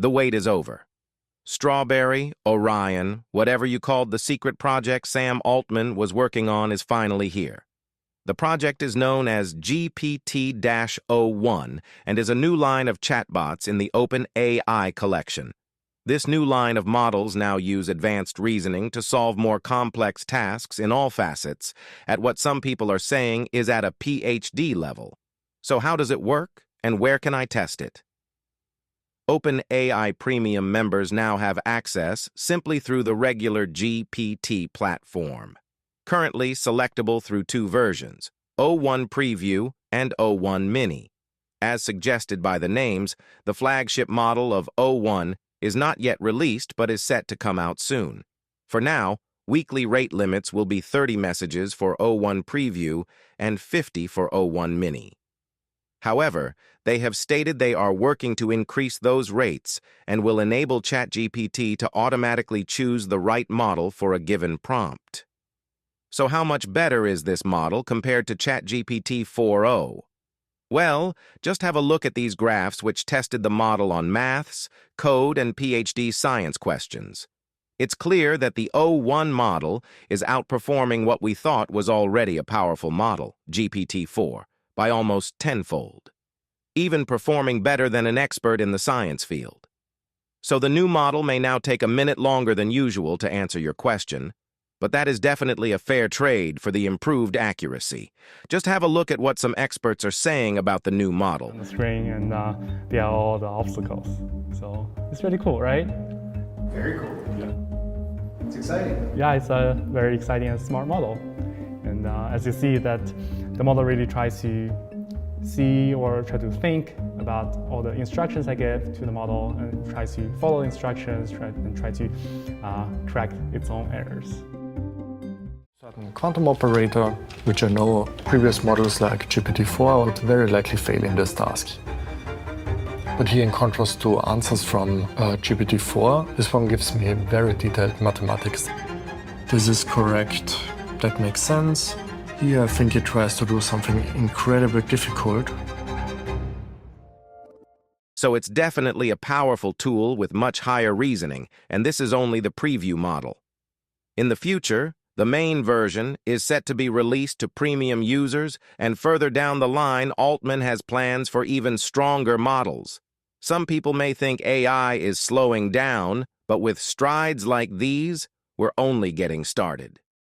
The wait is over. Strawberry, Orion, whatever you called the secret project Sam Altman was working on is finally here. The project is known as GPT-01 and is a new line of chatbots in the OpenAI collection. This new line of models now use advanced reasoning to solve more complex tasks in all facets at what some people are saying is at a PhD level. So how does it work, and where can I test it? OpenAI Premium members now have access simply through the regular GPT platform. Currently selectable through two versions, O1 Preview and O1 Mini. As suggested by the names, the flagship model of O1 is not yet released but is set to come out soon. For now, weekly rate limits will be 30 messages for O1 Preview and 50 for O1 Mini. However, they have stated they are working to increase those rates and will enable ChatGPT to automatically choose the right model for a given prompt. So how much better is this model compared to ChatGPT 4.0? Well, just have a look at these graphs which tested the model on maths, code, and PhD science questions. It's clear that the O1 model is outperforming what we thought was already a powerful model, GPT-4, by almost tenfold, even performing better than an expert in the science field. So the new model may now take a minute longer than usual to answer your question, but that is definitely a fair trade for the improved accuracy. Just have a look at what some experts are saying about the new model. On the screen, and there are all the obstacles. So it's really cool, right? Very cool. Yeah. It's exciting. Yeah, it's a very exciting and smart model. And as you see, that the model really tries to see or try to think about all the instructions I give to the model and tries to follow instructions and try to correct its own errors. Certain quantum operator, which I know previous models like GPT-4 would very likely fail in this task. But here, in contrast to answers from GPT-4, this one gives me very detailed mathematics. This is correct. That makes sense. Here I think it tries to do something incredibly difficult. So it's definitely a powerful tool with much higher reasoning, and this is only the preview model. In the future, the main version is set to be released to premium users, and further down the line, Altman has plans for even stronger models. Some people may think AI is slowing down, but with strides like these, we're only getting started.